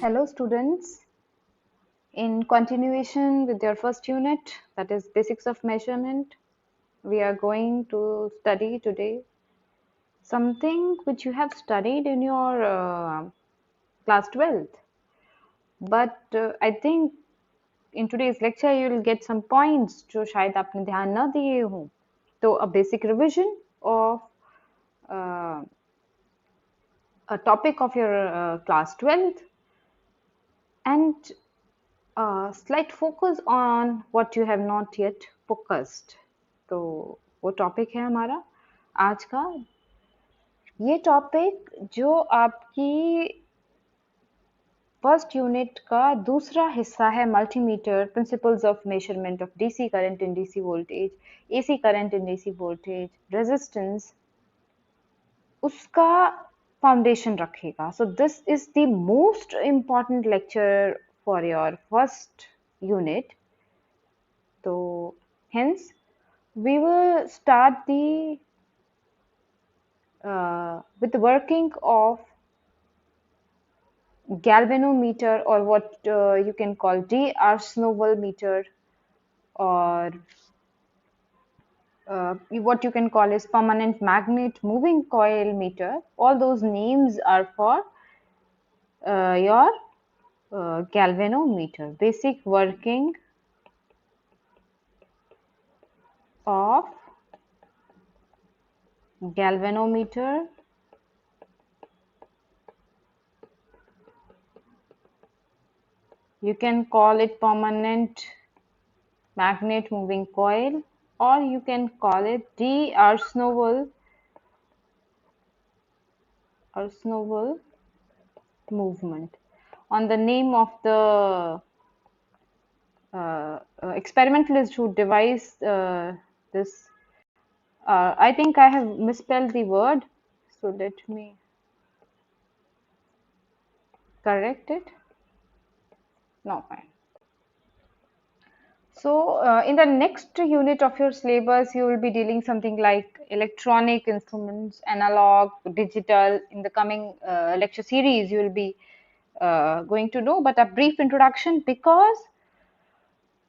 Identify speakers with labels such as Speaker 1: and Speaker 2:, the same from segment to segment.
Speaker 1: Hello students, in continuation with your first unit, that is basics of measurement, we are going to study today something which you have studied in your class 12th, but I think in today's lecture you will get some points जो शायद आपने ध्यान ना दिए हों. तो a basic revision of uh, a topic of your class 12th and slight focus on what you have not yet focused. तो वो टॉपिक है हमारा आज का. ये टॉपिक जो आपकी फर्स्ट यूनिट का दूसरा हिस्सा है, multimeter, principles of measurement of DC current in DC voltage, AC current in DC voltage, resistance, उसका फाउंडेशन रखेगा. So this is the most important lecture for your first unit. So hence we will start the with the working of galvanometer, or what you can call D'Arsnoval meter, or what you can call is permanent magnet moving coil meter. All those names are for your galvanometer. Basic working of galvanometer. You can call it permanent magnet moving coil, or you can call it D'Arsnoval movement, on the name of the experimentalist who devised this. I think I have misspelled the word, so let me correct it. No, fine. So in the next unit of your syllabus, you will be dealing something like electronic instruments, analog, digital. In the coming lecture series, you will be going to know, but a brief introduction, because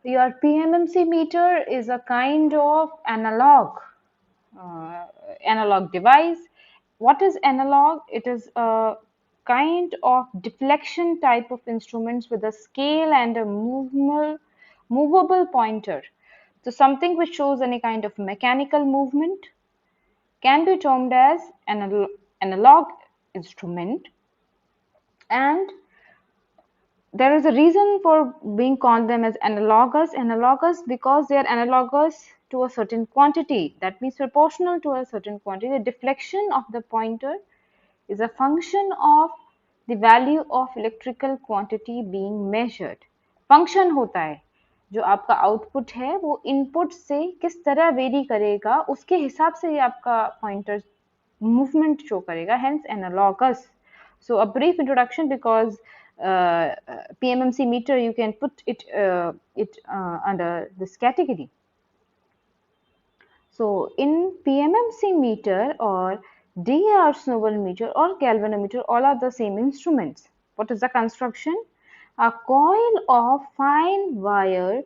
Speaker 1: your PMMC meter is a kind of analog device. What is analog? It is a kind of deflection type of instruments with a scale and a movable pointer. So something which shows any kind of mechanical movement can be termed as an analog instrument, and there is a reason for being called them as analogous because they are analogous to a certain quantity. That means proportional to a certain quantity. The deflection of the pointer is a function of the value of electrical quantity being measured. Function होता है जो आपका output है वो input से किस तरह very करेगा, उसके हिसाब से ये आपका पॉइंटर मूवमेंट शो करेगा, hence analogous. So a brief introduction, because PMMC meter you can put it under this category. So in PMMC meter or D'Arsnoval meter or galvanometer, all are the same instruments. What is the construction? A coil of fine wire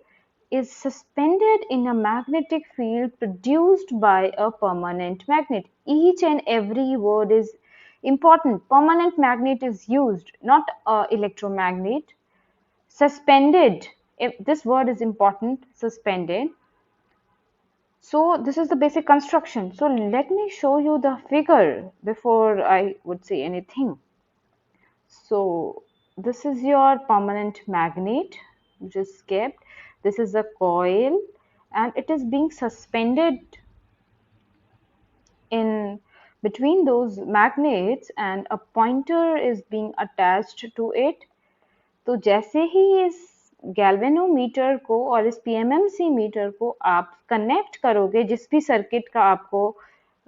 Speaker 1: is suspended in a magnetic field produced by a permanent magnet. Each and every word is important. Permanent magnet is used, not electromagnet. Suspended, if this word is important, suspended. So this is the basic construction. So let me show you the figure before I would say anything. So this is your permanent magnet which is kept. This is a coil and it is being suspended in between those magnets, and a pointer is being attached to it. तो जैसे ही इस galvanometer को और इस PMMC meter को आप connect करोगे, जिस भी सर्किट का आपको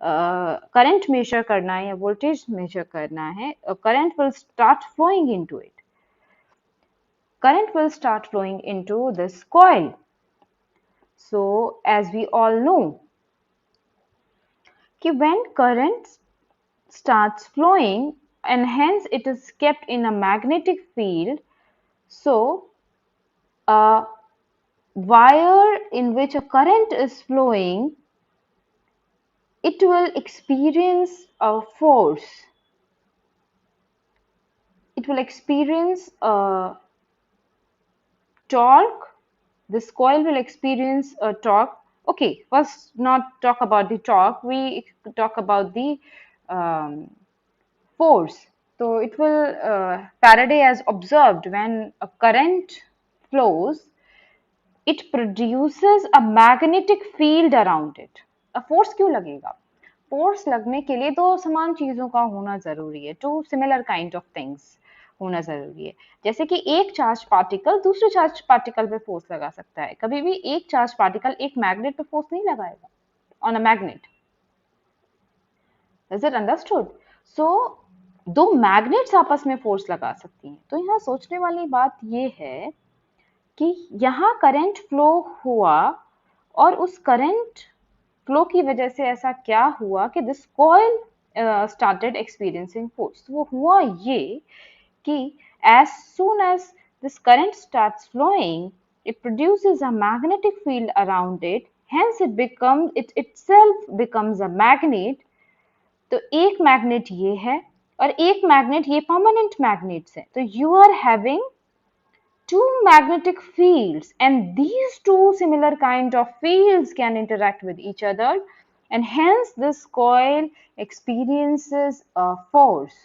Speaker 1: करंट मेजर करना है या वोल्टेज मेजर करना है, current will start flowing into it. Current will start flowing into this coil. So as we all know, when current starts flowing, and hence it is kept in a magnetic field. So a wire in which a current is flowing, it will experience a force. It will experience a torque. This coil will experience a torque. Okay, first not talk about the torque. We talk about the um, force. So it will, Faraday has observed when a current flows, it produces a magnetic field around it. A force क्यों लगेगा? Force लगने के लिए दो समान चीजों का होना जरूरी है, two similar kind of things होना जरूरी है। जैसे कि एक चार्ज पार्टिकल दूसरे चार्ज पार्टिकल पे फोर्स लगा सकता है, कभी भी एक चार्ज पार्टिकल एक मैग्नेट पे फोर्स नहीं लगाएगा on a magnet. Is it understood? So दो मैग्नेट्स आपस में फोर्स लगा सकती हैं। तो यहाँ सोचने वाली बात ये है कि यहाँ करंट फ्लो हुआ और उस करंट फ्लो की वजह से ऐसा क्या हुआ कि this coil started experiencing force. वो हुआ ये कि as soon as this current starts flowing, it produces a magnetic field around it, hence it itself becomes a magnet। तो एक मैग्नेट ये है और एक मैग्नेट ये परमानेंट मैग्नेट्स है। तो you are having two magnetic fields, and these two similar kind of fields can interact with each other, and hence this coil experiences a force.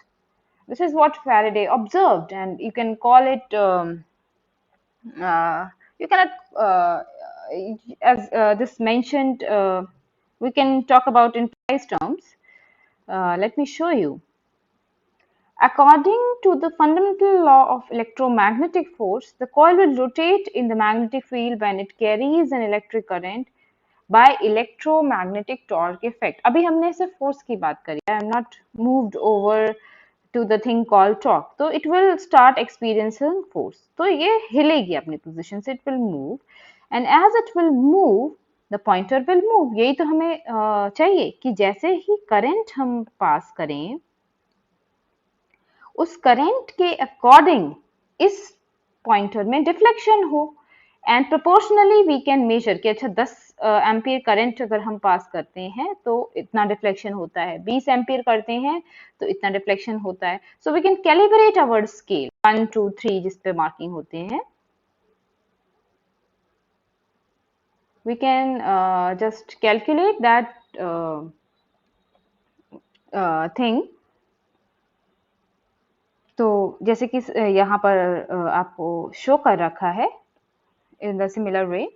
Speaker 1: This is what Faraday observed, and you can call it you cannot as this mentioned, we can talk about in precise terms. Let me show you. According to the fundamental law of electromagnetic force, the coil will rotate in the magnetic field when it carries an electric current by electromagnetic torque effect. अभी हमने सिर्फ force की बात करी. I am not moved over to the thing called torque. तो it will start experiencing force. तो ये हिलेगी अपनी position से, it will move, and as it will move, the pointer will move. यही तो हमें चाहिए कि जैसे ही current हम pass करें, उस करंट के अकॉर्डिंग इस पॉइंटर में डिफ्लेक्शन हो, and proportionally we can measure कि अच्छा 10 एम्पियर करंट अगर हम पास करते हैं तो इतना डिफ्लेक्शन होता है, 20 एम्पियर करते हैं तो इतना डिफ्लेक्शन होता है। So we can calibrate our scale 1 2 3 जिस पे मार्किंग होते हैं। We can just calculate that thing. तो जैसे कि यहाँ पर आपको शो कर रखा है in the similar way.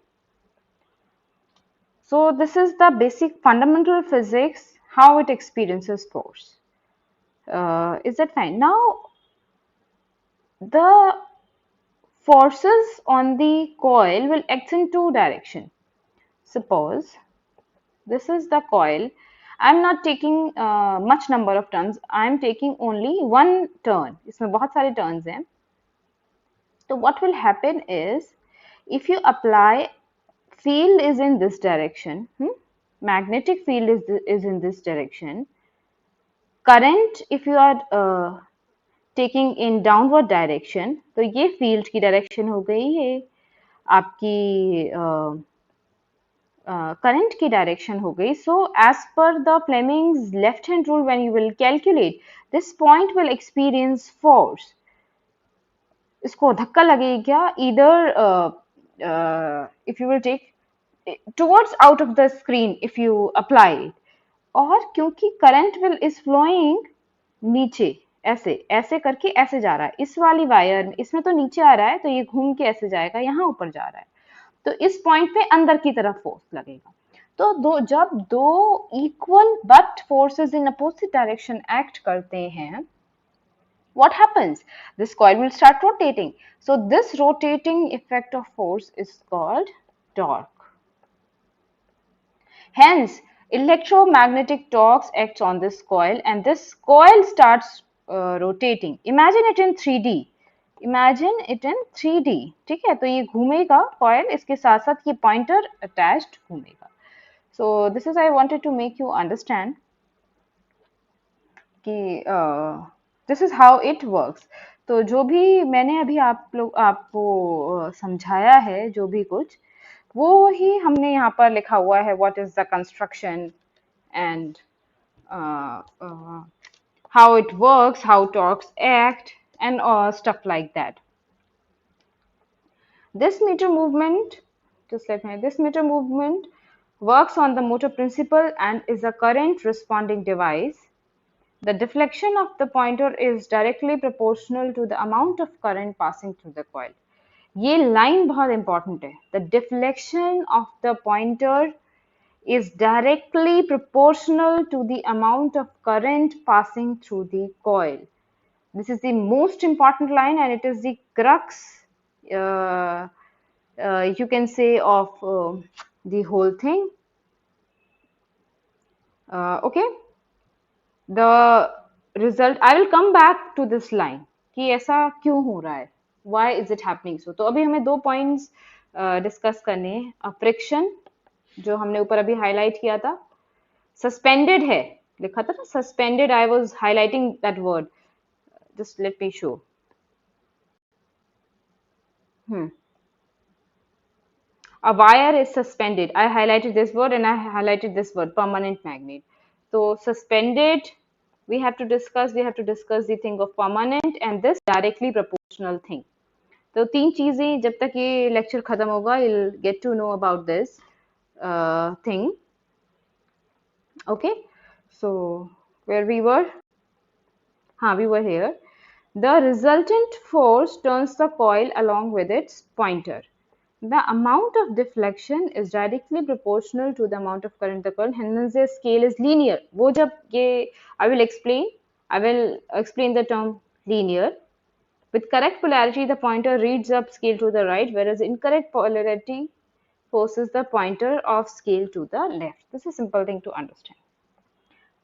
Speaker 1: So this is the basic fundamental physics, how it experiences force. Is that fine? Now the forces on the coil will act in two directions. Suppose this is the coil. I'm not taking much number of turns. I'm taking only one turn. इसमें बहुत सारे turns हैं. So what will happen is, if you apply, field is in this direction, magnetic field is in this direction, current if you are taking in downward direction, तो ये field की direction हो गई, ये आपकी current की direction हो गई. So as per the Fleming's left hand rule, when you will calculate, this point will experience force. इसको धक्का लगेगा either if you will take towards out of the screen if you apply it, और क्योंकि current will is flowing नीचे ऐसे ऐसे करके ऐसे जा रहा है, इस वाली वायर में इसमें तो नीचे आ रहा है तो ये घूम के ऐसे जाएगा, यहाँ ऊपर जा रहा है, तो इस पॉइंट पे अंदर की तरफ फोर्स लगेगा। तो जब दो equal but forces in opposite direction act करते हैं, what happens? This coil will start rotating. So this rotating effect of force is called torque. Hence, electromagnetic torque acts on this coil, and this coil starts rotating. Imagine it in 3D. Imagine it in 3D. ठीक है, तो ये घूमेगा coil, इसके साथ साथ ये pointer attached घूमेगा. So this is I wanted to make you understand कि this is how it works. तो जो भी मैंने अभी आपको समझाया है, जो भी कुछ, वो ही हमने यहाँ पर लिखा हुआ है, what is the construction and how it works, how torques act, and stuff like that. This meter movement, this meter movement works on the motor principle and is a current responding device. The deflection of the pointer is directly proportional to the amount of current passing through the coil. ये line बहुत important है. The deflection of the pointer is directly proportional to the amount of current passing through the coil. This is the most important line, and it is the crux, uh, you can say, of the whole thing. Okay, the result, I will come back to this line कि ऐसा क्यों हो रहा है, why is it happening so. तो अभी हमें दो points डिस्कस करने हैं. फ्रिक्शन, जो हमने ऊपर अभी हाईलाइट किया था, सस्पेंडेड है लिखा था ना, suspended, I was highlighting that word, just let me show. A wire is suspended. I highlighted this word and I highlighted this word, permanent magnet. So suspended, we have to discuss the thing of permanent and this directly proportional thing. तो तीन चीजें जब तक ये lecture खत्म होगा, you'll get to know about this thing. Okay, so where we were? We were here. The resultant force turns the coil along with its pointer. The amount of deflection is directly proportional to the amount of current in the coil. Hence, the scale is linear. वो जब ये, I will explain the term linear. With correct polarity, the pointer reads up scale to the right, whereas incorrect polarity forces the pointer off scale to the left. This is a simple thing to understand.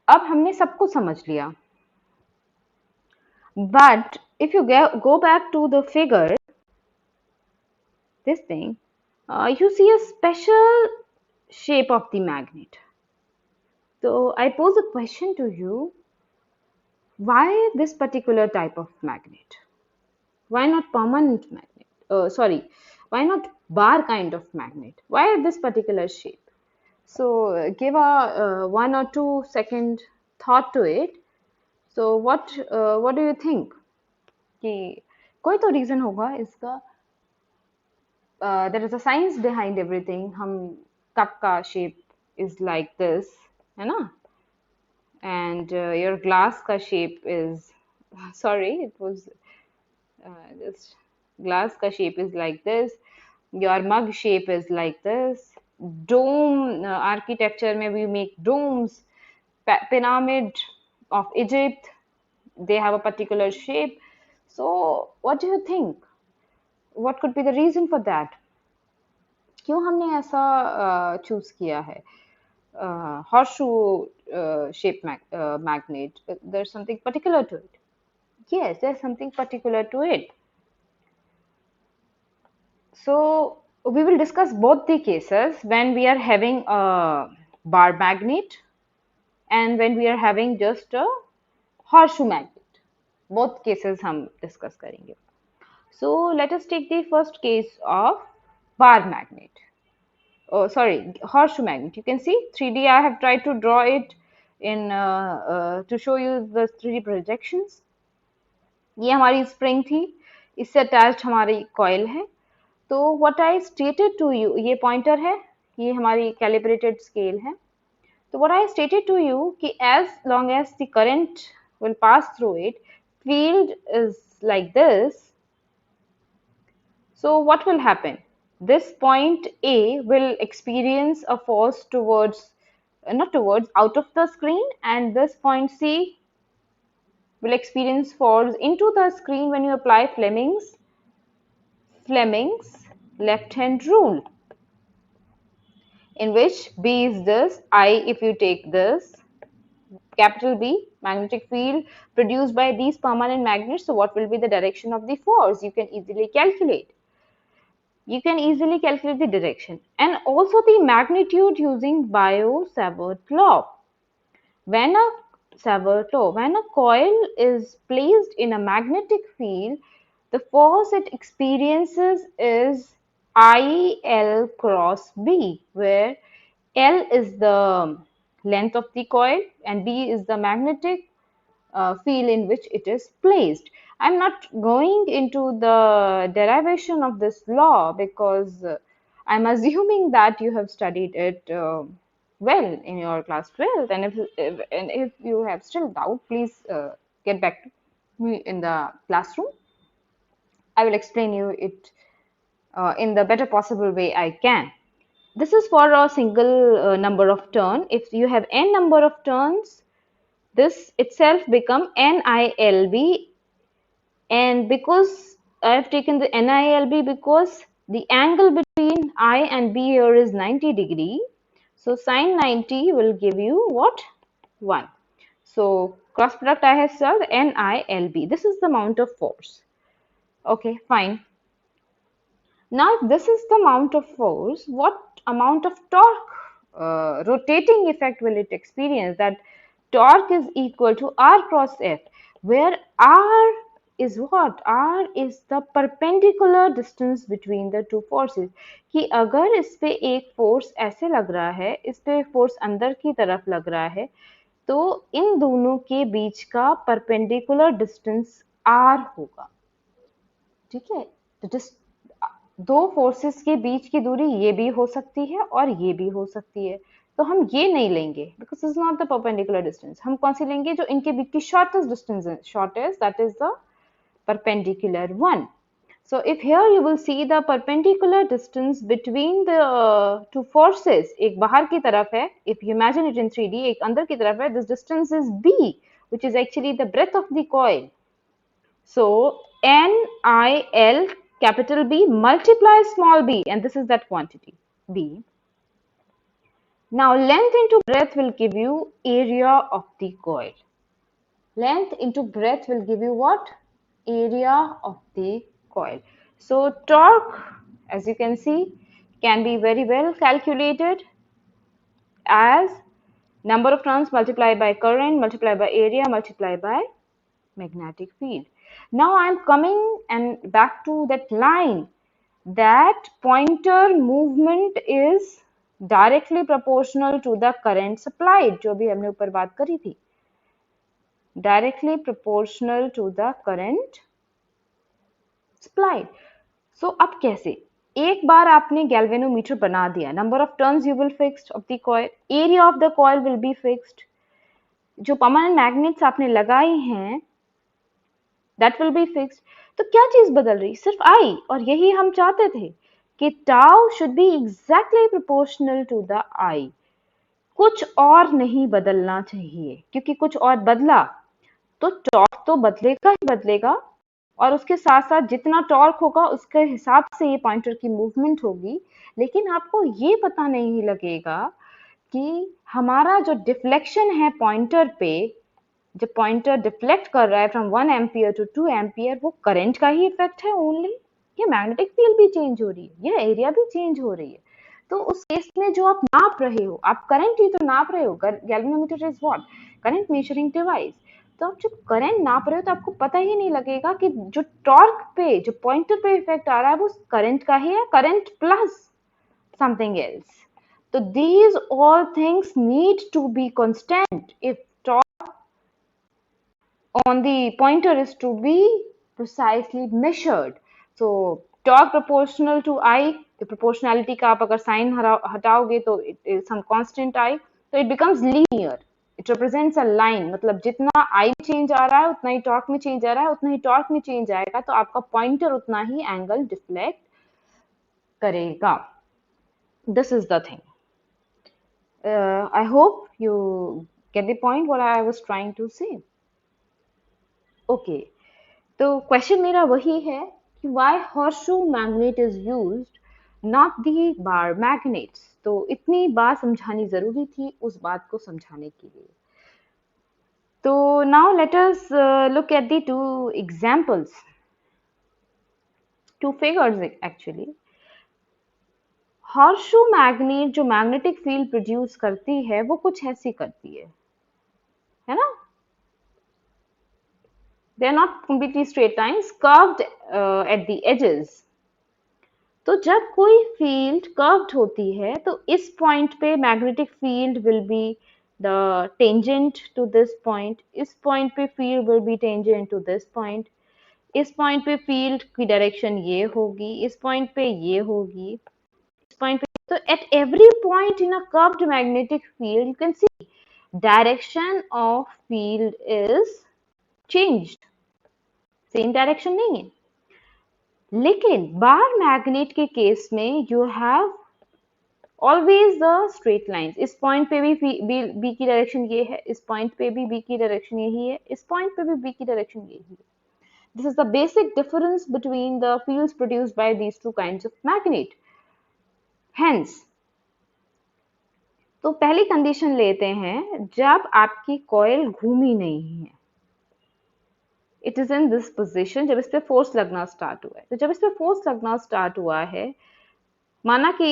Speaker 1: अब हमने सब कुछ समझ लिया. But if you go back to the figure, this thing, you see a special shape of the magnet. So I pose a question to you, why this particular type of magnet? Why not permanent magnet? Why not bar kind of magnet? Why this particular shape? So give a 1 or 2 second thought to it. So what do you think? कि कोई तो reason होगा इसका. There is a science behind everything. हम cup का shape is like this, है ना? And your glass ka shape is, sorry, it was just glass ka shape is like this, your mug shape is like this, dome architecture, maybe we make domes, pyramid of Egypt, they have a particular shape. So what do you think, what could be the reason for that? क्यों हमने ऐसा choose किया है? Horseshoe shape magnet, there's something particular to it. Yes, there's something particular to it. So we will discuss both the cases when we are having a bar magnet and when we are having just a horseshoe magnet. Both cases हम discuss करेंगे. So let us take the first case of bar magnet. Oh, sorry, horseshoe magnet. You can see 3D. I have tried to draw it in to show you the 3D projections. ये हमारी spring थी, इससे attached हमारी coil है. तो what I stated to you, ये pointer है, ये हमारी कैलिब्रेटेड स्केल है. तो what I stated to you कि as long as the current will pass through it, field is like this. So what will happen? This point A will experience a force towards, not towards, out of the screen, and this point C will experience force into the screen when you apply Fleming's left hand rule, in which B is this, I if you take this, capital B, magnetic field produced by these permanent magnets. So what will be the direction of the force? You can easily calculate. You can easily calculate the direction and also the magnitude using Biot-Savart law. When a Savarto, when a coil is placed in a magnetic field, the force it experiences is IL cross B, where L is the length of the coil and B is the magnetic field in which it is placed. I'm not going into the derivation of this law because I'm assuming that you have studied it well in your class 12th, and if you have still doubt, please get back to me in the classroom. I will explain you it in the better possible way I can. This is for a single number of turn. If you have n number of turns, this itself become NILB, and because I have taken the NILB because the angle between I and B here is 90 degree. So sine 90 will give you what? 1. So cross product I have solved NILB. This is the amount of force. Okay, fine. Now, if this is the amount of force, what amount of torque, rotating effect will it experience? That torque is equal to R cross F, where R is what? R is the perpendicular distance between the two forces. कि अगर इस पे एक force ऐसे लग रहा है, इस पे फोर्स अंदर की तरफ लग रहा है, तो इन दोनों के बीच का परपेंडिकुलर डिस्टेंस R होगा. ठीक है, तो दो फोर्सेस के बीच की दूरी ये भी हो सकती है और ये भी हो सकती है, तो हम ये नहीं लेंगे because is not the perpendicular distance. हम कौन सी लेंगे? जो इनके बीच की शॉर्टेस्ट डिस्टेंस है, shortest, that is the perpendicular one. So if here you will see the perpendicular distance between the two forces, एक बाहर की तरफ है, if you imagine it in 3D, एक अंदर की तरफ है, this distance is B, which is actually the breadth of the coil. So NIL capital B multiply small b, and this is that quantity B. Now length into breadth will give you area of the coil. Length into breadth will give you what? Area of the coil. So torque, as you can see, can be very well calculated as number of turns multiplied by current multiplied by area multiplied by magnetic field. Now I am coming and back to that line, that pointer movement is directly proportional to the current supplied, जो भी हमने ऊपर बात करी थी, directly proportional to the current supplied. So अब कैसे? एक बार आपने गैल्वेनोमीटर बना दिया, number of turns you will fixed of the coil, area of the coil will be fixed, जो permanent magnets आपने लगाई हैं that will be fixed. तो क्या चीज बदल रही? सिर्फ I, और यही हम चाहते थे कि tau should be exactly proportional to the I. कुछ और नहीं बदलना चाहिए, क्योंकि कुछ और बदला तो टॉर्क तो बदलेगा ही बदलेगा, और उसके साथ साथ जितना टॉर्क होगा उसके हिसाब से ये पॉइंटर की मूवमेंट होगी. लेकिन आपको ये पता नहीं लगेगा कि हमारा जो डिफ्लेक्शन है पॉइंटर पे, जब पॉइंटर डिफ्लेक्ट कर रहा है फ्रॉम 1 एम्पियर टू 2 एम्पियर, वो करंट का ही इफेक्ट है ओनली, या मैग्नेटिक फील्ड भी चेंज हो रही है, या एरिया भी चेंज हो रही है. तो उस केस में जो आप नाप रहे हो, आप करंट ही तो नाप रहे हो. Galvanometer is what? Current measuring device. तो आप जब करंट नाप रहे हो तो आपको पता ही नहीं लगेगा कि जो टॉर्क पे, जो पॉइंटर पे इफेक्ट आ रहा है वो करंट का ही है, करंट प्लस समथिंग एल्स. तो these all things need to be constant if torque on the pointer is to be precisely measured. So torque proportional to I, the proportionality का आप अगर sign हटाओगे तो it is some constant I, so it becomes linear. It represents a line. मतलब जितना I change आ रहा है उतना ही torque में change आ रहा है, उतना ही torque में change आएगा, तो आपका pointer उतना ही angle deflect करेगा. This is the thing. I hope you get the point what I was trying to say. Okay, तो क्वेश्चन मेरा वही है कि why horseshoe magnet is used, not the bar magnets. तो इतनी बात समझानी जरूरी थी उस बात को समझाने के लिए. तो now let us look at the two examples, two figures actually. horseshoe magnet जो मैग्नेटिक फील्ड प्रोड्यूस करती है वो कुछ ऐसी करती है ना? they are not completely straight lines, curved at the edges. तो जब कोई फील्ड कर्व्ड होती है तो इस पॉइंट पे magnetic field will be the tangent to this point, इस पॉइंट पे field will be tangent to this point, इस पॉइंट पे फील्ड की डायरेक्शन ये होगी, इस पॉइंट पे ये होगी, इस पॉइंट पे। तो at every point in a curved magnetic field you can C direction of field is changed, same direction नहीं है। लेकिन बार मैग्नेट के केस में you have always the straight lines. इस पॉइंट पे भी बी की डायरेक्शन ये है, इस पॉइंट पे भी बी की डायरेक्शन यही है, इस पॉइंट पे भी बी की डायरेक्शन यही है। This is the basic difference between the fields produced by these two kinds of magnet. Hence, तो पहली कंडीशन लेते हैं जब आपकी कॉइल घूमी नहीं है, it is in this position, जब इस पे फोर्स लगना स्टार्ट हुआ है। तो जब इस पे फोर्स लगना स्टार्ट हुआ है, माना कि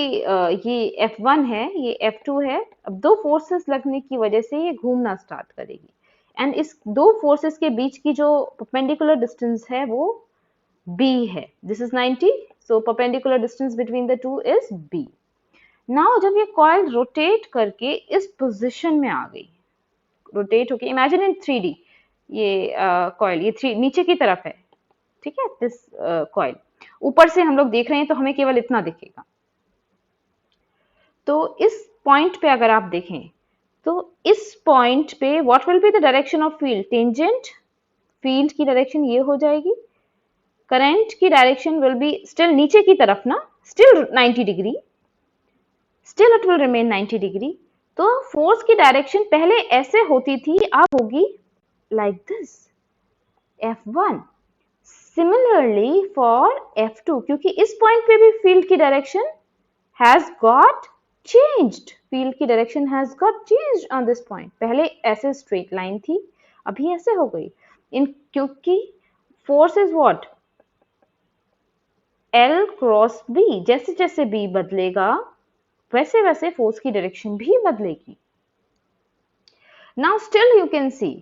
Speaker 1: ये F1 है, ये F2 है, अब दो फोर्सेस लगने की वजह से ये घूमना स्टार्ट करेगी एंड इस दो फोर्सेस के बीच की जो परपेंडिकुलर डिस्टेंस है वो B है। This is 90, so perpendicular distance between the two is B। Now जब ये कॉइल रोटेट करके इस पोजीशन में आ गई, रोटेट होके, इमेजिन इन 3D, ये कॉइल ये नीचे की तरफ है, ठीक है, दिस कॉइल ऊपर से हम लोग देख रहे हैं तो हमें केवल इतना दिखेगा। तो इस पॉइंट पे अगर आप देखें तो इस पॉइंट पे what will be the direction of field, tangent, field की डायरेक्शन ये हो जाएगी, करंट की डायरेक्शन विल बी स्टिल नीचे की तरफ ना, still 90 degree, still it will remain 90 degree. तो फोर्स की डायरेक्शन पहले ऐसे होती थी, अब होगी like this, F1। Similarly for F2, क्योंकि इस पॉइंट पे भी फील्ड की direction has got changed, field की direction has got changed on this point। पहले ऐसे स्ट्रेट लाइन थी, अभी ऐसे हो गई, इन क्योंकि force is what, L cross B, जैसे जैसे B बदलेगा वैसे वैसे फोर्स की डायरेक्शन भी बदलेगी। Now still you can see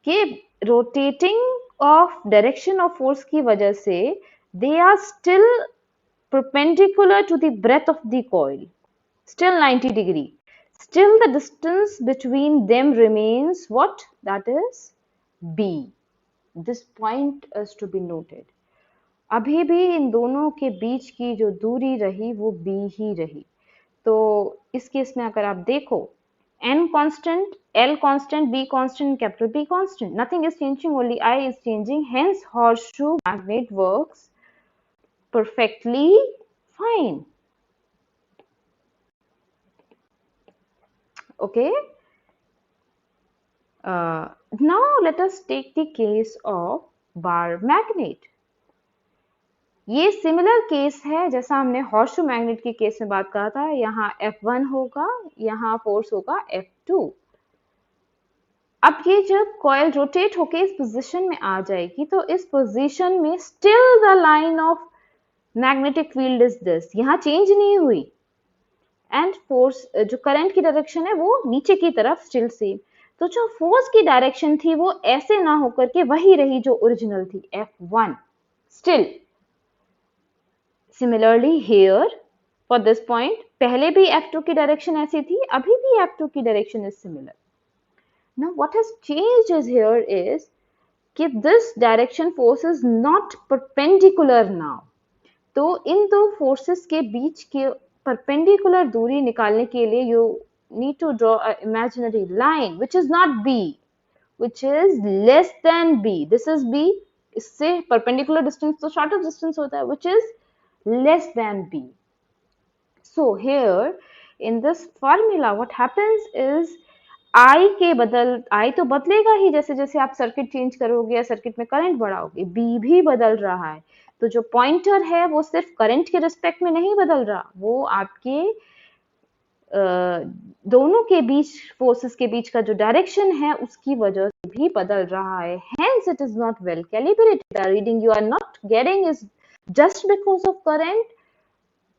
Speaker 1: कि rotating of direction of force की वजह से they are still perpendicular to the breadth of the coil, still 90 degree, still the distance between them remains what, that is B। this point is to be noted, अभी भी इन दोनों के बीच की जो दूरी रही वो B ही रही। तो इस केस में अगर आप देखो, N constant, L constant, B constant, capital B constant, nothing is changing, only I is changing, hence horseshoe magnet works perfectly fine। Okay, now let us take the case of bar magnet। ये similar case है जैसा हमने horseshoe magnet के case में बात कहा था, यहाँ F1 होगा, यहाँ फोर्स होगा F2। अब ये जब कॉइल रोटेट होके इस पोजीशन में आ जाएगी तो इस पोजीशन में still the line of magnetic field is this, यहाँ चेंज नहीं हुई एंड फोर्स जो करंट की डायरेक्शन है वो नीचे की तरफ स्टिल सेम। तो जो फोर्स की डायरेक्शन थी वो ऐसे ना होकर के वही रही जो ओरिजिनल थी, F1 still. Similarly here for this point, पहले भी F2 की डायरेक्शन ऐसी थी, अभी भी F2 की direction is similar. Now what has changed is here is कि this direction force is not perpendicular now. तो इन दो फोर्सेस के बीच के परपेंडिकुलर दूरी निकालने के लिए you need to draw an imaginary line which is not B, which is less than B। this is B, इससे perpendicular distance तो shorter distance होता है, which is less than B। so here in this formula what happens is I तो बदलेगा ही, जैसे जैसे आप circuit change करोगे या सर्किट में करंट बढ़ाओगे, B भी बदल रहा है। तो जो पॉइंटर है वो सिर्फ करंट के रिस्पेक्ट में नहीं बदल रहा, वो आपके दोनों के बीच फोर्सेस के बीच का जो डायरेक्शन है उसकी वजह से भी बदल रहा है। Hence it is not well calibrated, the reading you are not getting is just because of current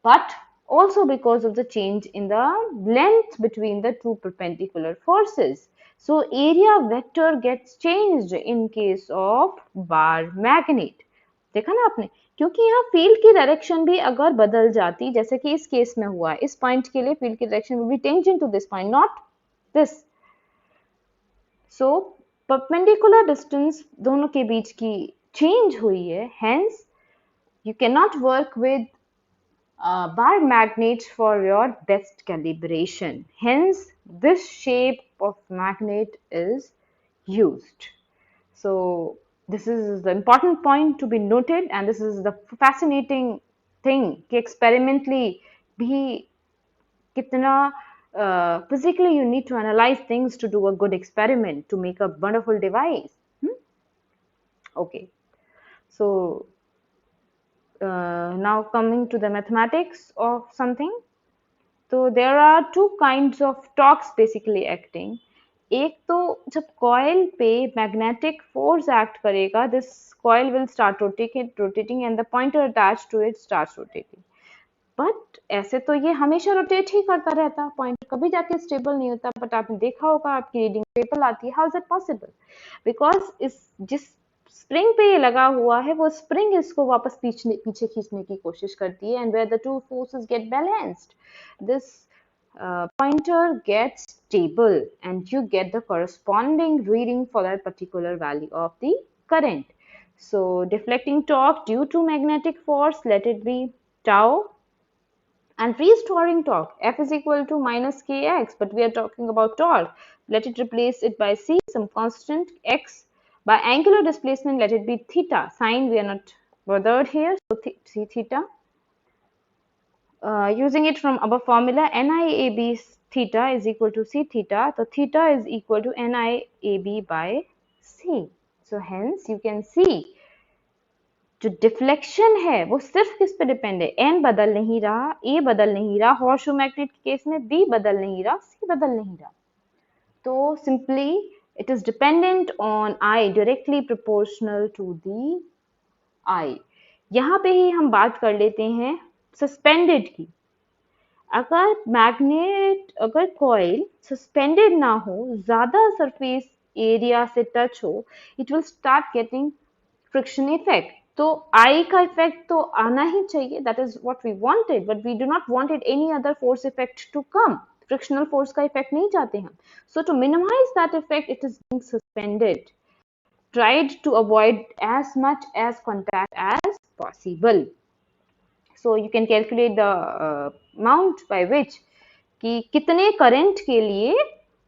Speaker 1: but also because of the change in the length between the two perpendicular forces। So area vector gets changed in case of bar magnet. देखा ना आपने, क्योंकि यहाँ field की direction भी अगर बदल जाती, जैसे कि इस केस में हुआ है, इस पॉइंट के लिए फील्ड की direction will be tangent to this point, not this. So perpendicular distance दोनों के बीच की चेंज हुई है, hence you cannot work with bar magnets for your best calibration. Hence, this shape of magnet is used. So, this is the important point to be noted, and this is the fascinating thing कि experimentally भी कितना physically you need to analyze things to do a good experiment to make a wonderful device. Okay, so now coming to the mathematics of something. So there are two kinds of torques basically acting. एक तो जब coil पे magnetic force act करेगा, this coil will start rotating and the pointer attached to it starts rotating. But ऐसे तो ये हमेशा rotate ही करता रहता, पॉइंट कभी जाके स्टेबल नहीं होता. बट आपने देखा होगा, आपकी रीडिंग स्टेबल आती है. How is it possible? Because इस जिस स्प्रिंग पे ये लगा हुआ है, वो स्प्रिंग इसको वापस पीछे खींचने की कोशिश करती है, and where the two forces get balanced, this pointer gets stable and you get the corresponding reading for that particular value of the current. So deflecting torque due to magnetic force, let it be tau, and restoring torque, F is equal to minus kx, but we are talking about torque. Let it replace it by c, some constant x. By angular displacement, let it be theta. Sine, we are not bothered here, so c theta. Using it from above formula, NIAB theta is equal to c theta. So theta is equal to NIAB by c. So hence you can see जो deflection है वो सिर्फ किस पे depend है, N बदल नहीं रहा, ए बदल नहीं रहा, हॉर्सशू मैग्नेट के केस में बी बदल नहीं रहा, सी बदल नहीं रहा. तो simply it is dependent on I, directly proportional to the I. यहाँ पे ही हम बात कर लेते हैं सस्पेंडेड की. अगर कॉइल सस्पेंडेड ना हो, ज्यादा सरफेस एरिया से टच हो, it will start getting friction effect. तो आई का इफेक्ट तो आना ही चाहिए, that is what we wanted, but we do not wanted any other force effect to come. Frictional force का इफेक्ट नहीं चाहते हम. So to minimise that effect, it is being suspended, tried to avoid as much as contact as possible. So you can calculate the amount by which कि कितने current के लिए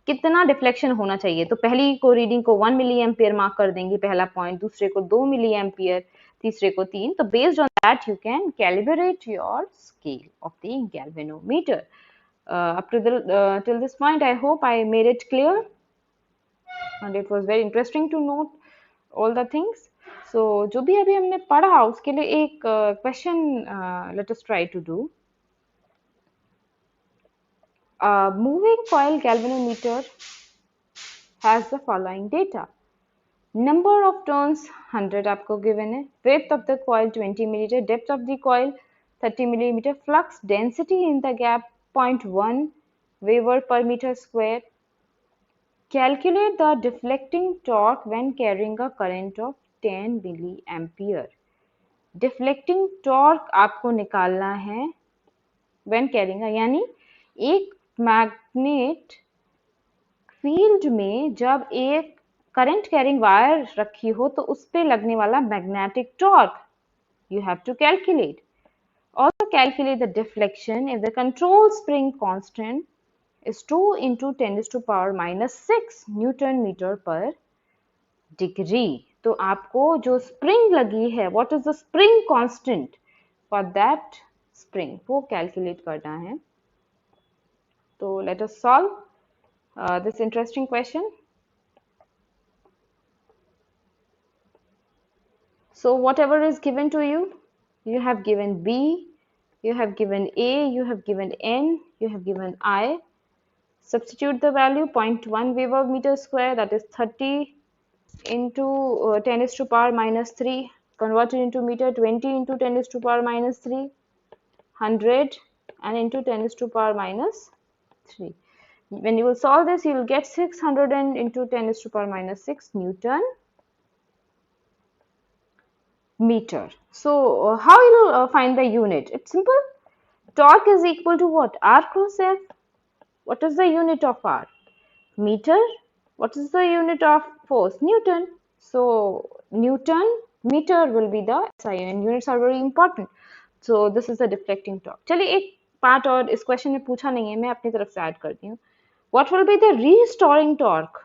Speaker 1: कितना deflection होना चाहिए. तो पहली को रीडिंग को 1 मिली एम्पियर मार्क कर देंगे, पहला पॉइंट, दूसरे को 2 मिली एम्पियर, तीसरे को 3. तो based on that you can calibrate your scale of the galvanometer. up to till this point, I hope I made it clear, and it was very interesting to note all the things. So जो भी अभी हमने पढ़ा उसके लिए एक question let us try to do. Moving coil galvanometer has the following data. Number of turns 100 आपको given है, width of the coil 20 millimeter, depth of the coil 30 millimeter, flux density in the gap 0.1 Weber per meter square. Calculate the deflecting torque when carrying a current of 10 milliampere. Deflecting torque आपको निकालना है when carrying, यानी एक magnet field में जब एक current carrying wire रखी हो तो उस पे लगने वाला magnetic torque you have to calculate. Also calculate the deflection if the control spring constant is 2 into 10 to the power minus 6 Newton meter per degree. तो आपको जो स्प्रिंग लगी है, what is the spring constant for that spring, वो calculate करना है. तो let us solve this interesting question. So whatever is given to you, you have given B, you have given A, you have given N, you have given I. Substitute the value 0.1 Weber meter square, that is 30 into 10 is to power minus 3, converted into meter, 20 into 10 is to power minus 3, 100 and into 10 is to power minus 3. When you will solve this, you will get 600 into 10 is to power minus 6 Newton meter. So how you will find the unit? It's simple. Torque is equal to what? R cross F. What is the unit of R? Meter. What is the unit of force? Newton. So Newton meter will be the SI, and units are very important. So this is the deflecting torque. चलिए एक part और इस question में पूछा नहीं है, मैं अपनी तरफ से ऐड करती हूँ. What will be the restoring torque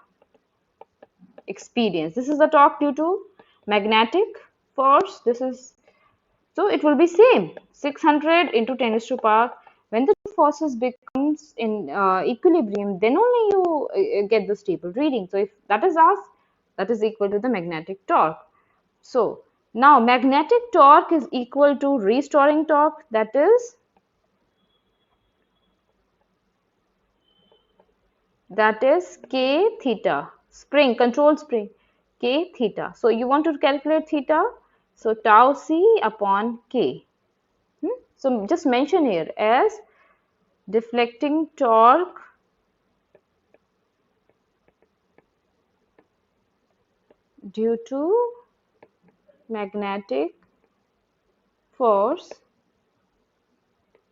Speaker 1: experience? This is the torque due to magnetic force. This is, so it will be same, 600 into 10 is to power. When the two forces becomes in equilibrium, then only you get the stable reading. So if that is asked, that is equal to the magnetic torque. So now magnetic torque is equal to restoring torque, that is K theta, spring, control spring, K theta. So you want to calculate theta, so tau C upon K. So just mention here as deflecting torque due to magnetic force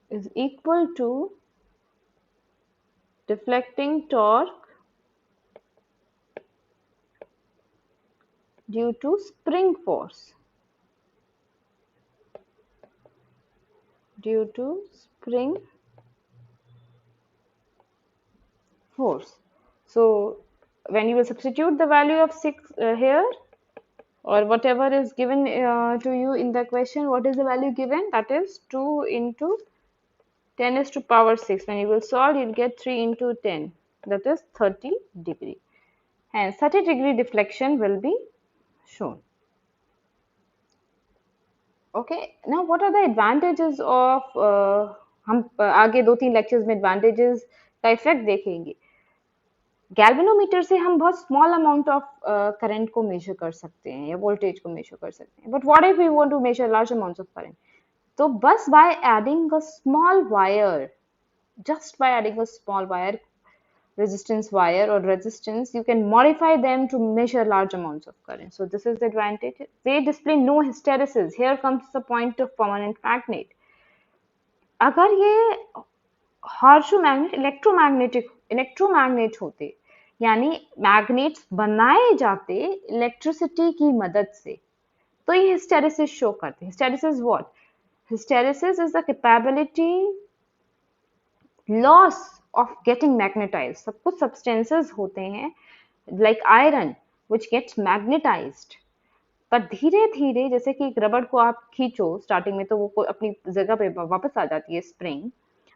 Speaker 1: is equal to deflecting torque due to spring force. Due to spring force. So when you will substitute the value of 6 here, or whatever is given to you in the question, what is the value given? That is 2 into 10 is to power 6. When you will solve, you will get 3 into 10. That is 30 degree. Hence 30 degree deflection will be shown. Okay, now what are the advantages of हम आगे 2-3 lectures में advantages का effect देखेंगे. Galvanometer से हम बहुत small amount of current को major कर सकते हैं या वोल्टेज को मेजर कर सकते हैं. But what if we want to measure large amounts of current? तो बस by adding a small wire, just by adding a small wire, resistance wire or resistance, you can modify them to measure large amounts of current. So this is the advantage. They display no hysteresis. Here comes the point of permanent magnet. अगर ये हार्शो magnet electromagnet होते, यानी magnets बनाए जाते electricity की मदद से, तो ये हिस्टेरेसिस शो करते. Hysteresis what? Hysteresis is the capability loss of getting magnetised. सब कुछ सब्सटेंसेस होते हैं like iron which gets magnetised, पर धीरे धीरे जैसे कि एक रबड़ को आप खींचो स्टार्टिंग में तो वो अपनी जगह पे वापस आ जाती है spring,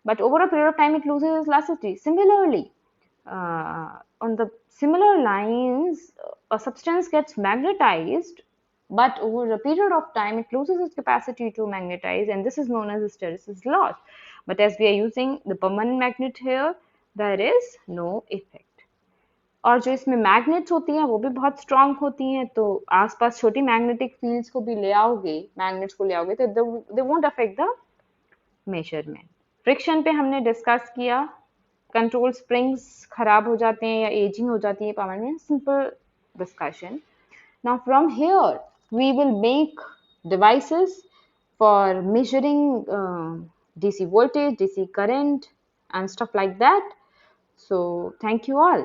Speaker 1: but over a period of time it loses its elasticity. Similarly, on the similar lines, a substance gets magnetized, but over a period of time it loses its capacity to magnetize, and this is known as hysteresis loss. But as we are using the permanent magnet here, there is no effect. और जो इसमें magnets होती हैं वो भी बहुत strong होती हैं, तो आसपास छोटी मैग्नेटिक फील्ड्स को भी ले आओगे, मैग्नेट्स को ले आओगे, तो they won't affect the measurement. Friction पे हमने डिस्कस किया, कंट्रोल स्प्रिंग्स खराब हो जाते हैं या एजिंग हो जाती है पावर में, simple discussion. Now from here we will make devices for measuring DC voltage, DC current and stuff like that. So thank you all.